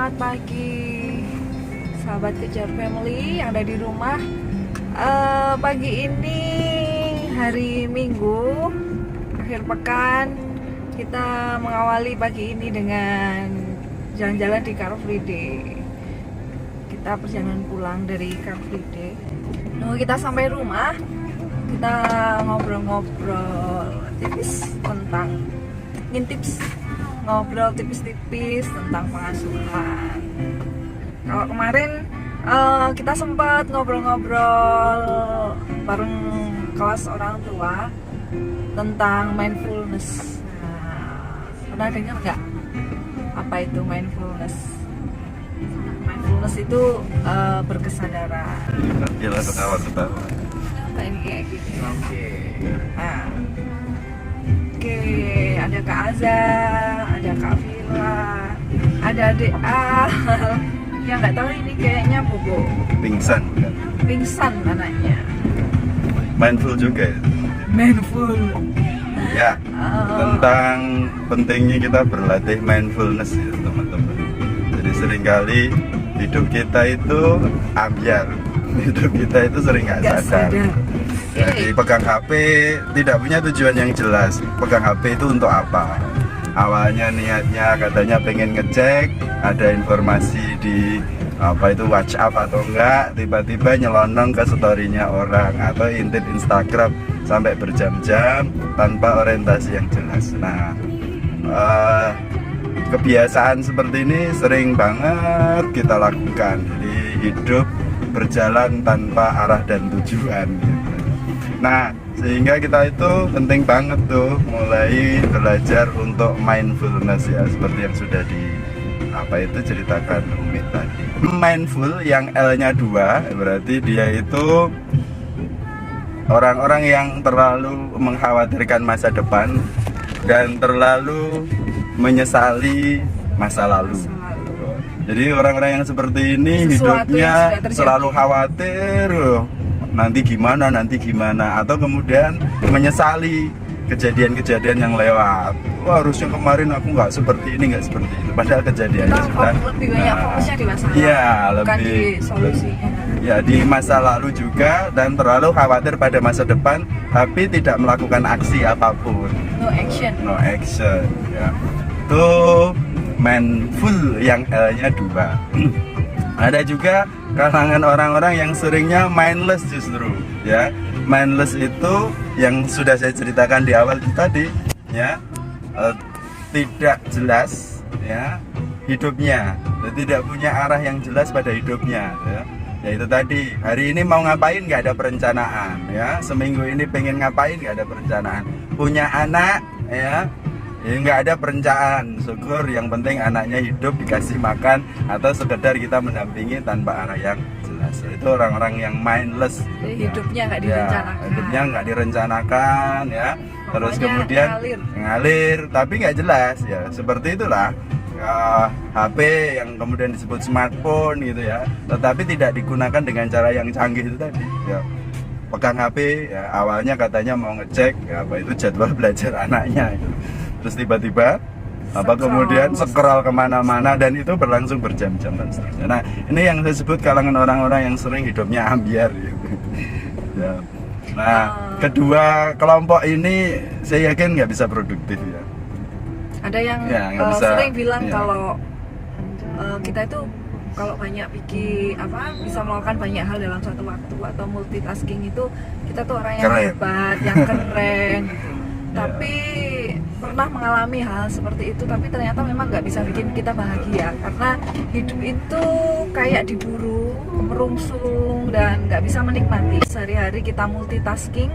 Selamat pagi sahabat Kejar Family yang ada di rumah. Pagi ini hari Minggu akhir pekan, kita mengawali pagi ini dengan jalan-jalan di Car Free Day. Kita perjalanan pulang dari Car Free Day. Nunggu kita sampai rumah, kita ngobrol-ngobrol tipis tentang ngobrol tipis-tipis tentang pengasuhan. Kalau kemarin kita sempat ngobrol-ngobrol bareng kelas orang tua tentang mindfulness. Pernah dengar nggak apa itu mindfulness? Mindfulness itu berkesadaran. Gila ketawa-ketawa. Ini kayak gitu. Oke, ada Kak Aza, ada Kak Vila, ada Adik Al. Yang nggak tahu ini kayaknya bobo. Pingsan kan? Pingsan anaknya. Mindful juga ya? Mindful. Ya, tentang pentingnya kita berlatih mindfulness ya teman-teman. Jadi seringkali hidup kita itu ambyar. Hidup kita itu sering nggak sadar. Jadi pegang HP tidak punya tujuan yang jelas. Pegang HP itu untuk apa? Awalnya niatnya katanya pengen ngecek ada informasi di apa itu WhatsApp atau enggak, tiba-tiba nyelonong ke story-nya orang atau intip Instagram sampai berjam-jam tanpa orientasi yang jelas. Nah, kebiasaan seperti ini sering banget kita lakukan. Jadi hidup berjalan tanpa arah dan tujuan gitu. Nah, sehingga kita itu penting banget tuh mulai belajar untuk mindfulness ya, seperti yang sudah ceritakan Umi tadi. Mindful yang L-nya 2 berarti dia itu orang-orang yang terlalu mengkhawatirkan masa depan dan terlalu menyesali masa lalu. Jadi orang-orang yang seperti ini hidupnya selalu khawatir, nanti gimana, atau kemudian menyesali kejadian-kejadian yang lewat. Wah, harusnya kemarin aku nggak seperti ini, nggak seperti itu. Padahal kejadiannya sudah lebih banyak fokusnya di masa lalu, ya, bukan lebih di solusinya. Ya, di masa lalu juga, dan terlalu khawatir pada masa depan, tapi tidak melakukan aksi apapun. No action. Ya. Itu mindful yang L-nya 2. Ada juga kalangan orang-orang yang seringnya mindless justru, ya. Mindless itu yang sudah saya ceritakan di awal tadi, ya. Tidak jelas, ya, hidupnya. Tidak punya arah yang jelas pada hidupnya, ya. Yaitu tadi, hari ini mau ngapain nggak ada perencanaan, ya. Seminggu ini pengen ngapain nggak ada perencanaan. Punya anak, ya, nggak ada perencanaan. Syukur, yang penting anaknya hidup, dikasih makan, atau sekedar kita mendampingi tanpa arah yang jelas. Itu orang-orang yang mindless. Jadi hidupnya nggak direncanakan. Ya, hidupnya nggak direncanakan, ya. Terus Pokoknya kemudian ngalir, tapi nggak jelas, ya. Seperti itulah HP yang kemudian disebut smartphone gitu ya, tetapi tidak digunakan dengan cara yang canggih itu tadi, ya. Pegang HP, ya, awalnya katanya mau ngecek ya, apa itu jadwal belajar anaknya gitu. Terus tiba-tiba kemudian scroll kemana-mana, dan itu berlangsung berjam-jam dan seterusnya. Nah, ini yang saya sebut kalangan orang-orang yang sering hidupnya ambyar gitu. Ya. Nah, kedua kelompok ini saya yakin nggak bisa produktif ya. Ada yang sering bilang kalau kita itu kalau banyak bisa melakukan banyak hal dalam satu waktu atau multitasking itu kita tuh orang yang hebat, yang keren gitu. Tapi pernah mengalami hal seperti itu, tapi ternyata memang nggak bisa bikin kita bahagia, karena hidup itu kayak diburu, merungsung, dan nggak bisa menikmati. Sehari-hari kita multitasking,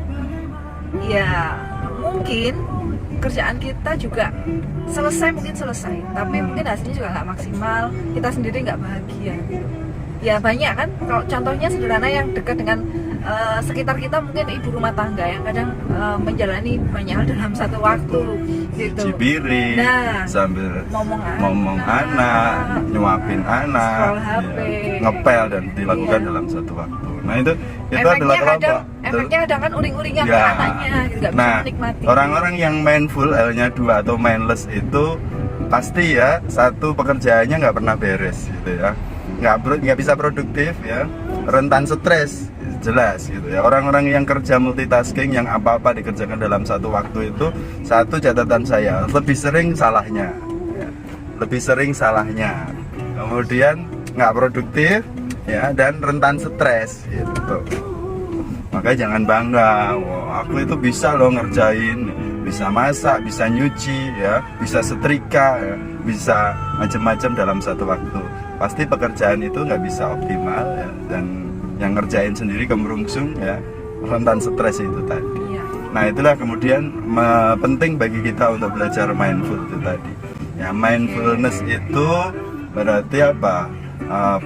ya mungkin kerjaan kita juga selesai, tapi mungkin hasilnya juga nggak maksimal, kita sendiri nggak bahagia gitu. Ya banyak kan, kalau contohnya sederhana yang dekat dengan sekitar kita, mungkin ibu rumah tangga yang kadang menjalani banyak hal dalam satu waktu gitu. Cibiri, sambil ngomong anak, nyuapin anak, scroll HP, ngepel, dan dilakukan dalam satu waktu. Nah, itu adalah kelompok. Efeknya kadang kan uring-uringan ke anaknya gitu, nggak bisa menikmati. Orang-orang yang mindful L-nya 2 atau mindless itu pasti ya satu pekerjaannya nggak pernah beres gitu ya, nggak bisa produktif ya, rentan stres jelas gitu ya. Orang-orang yang kerja multitasking yang apa-apa dikerjakan dalam satu waktu itu, satu catatan saya lebih sering salahnya ya. Lebih sering salahnya, kemudian nggak produktif ya, dan rentan stres gitu. Makanya jangan bangga, wah aku itu bisa loh ngerjain, bisa masak, bisa nyuci ya, bisa setrika ya, bisa macam-macam dalam satu waktu. Pasti pekerjaan itu nggak bisa optimal ya, dan yang ngerjain sendiri kemerungsung ya, rentan stres itu tadi. Nah itulah kemudian penting bagi kita untuk belajar mindful itu tadi ya. Mindfulness itu berarti apa?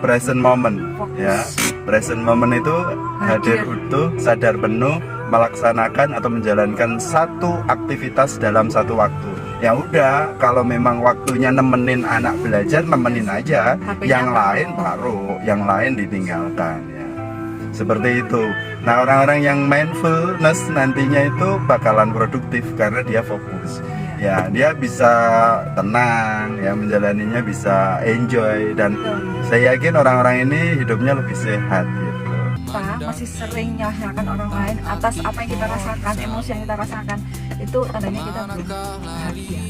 Present moment ya. Present moment itu hadir utuh, sadar penuh, melaksanakan atau menjalankan satu aktivitas dalam satu waktu. Ya udah, kalau memang waktunya nemenin anak belajar, nemenin aja. Yang lain taruh, yang lain ditinggalkan ya. Seperti itu. Nah, orang-orang yang mindfulness nantinya itu bakalan produktif karena dia fokus. Ya, dia bisa tenang ya, menjalaninya bisa enjoy, dan saya yakin orang-orang ini hidupnya lebih sehat gitu. Kita masih sering menyalahkan orang lain atas apa yang kita rasakan, emosi yang kita rasakan, itu tandanya kita belum bahagia,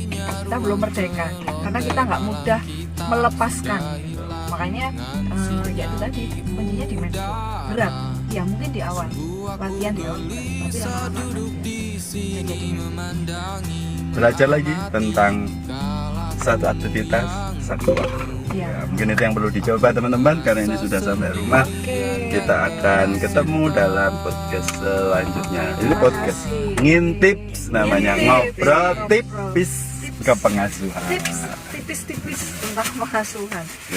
kita belum merdeka, karena kita nggak mudah melepaskan. Makanya ya itu tadi kuncinya di mindful. Berat ya mungkin di awal, latihan di awal, tapi lama-lama ya jadi belajar lagi tentang satu aktivitas satu waktu ya. Mungkin itu yang perlu dicoba teman-teman, karena ini sudah sampai rumah. Kita akan ketemu dalam podcast selanjutnya. Ini podcast Ngintips namanya, ngobrol tipis ke pengasuhan, tipis tentang pengasuhan.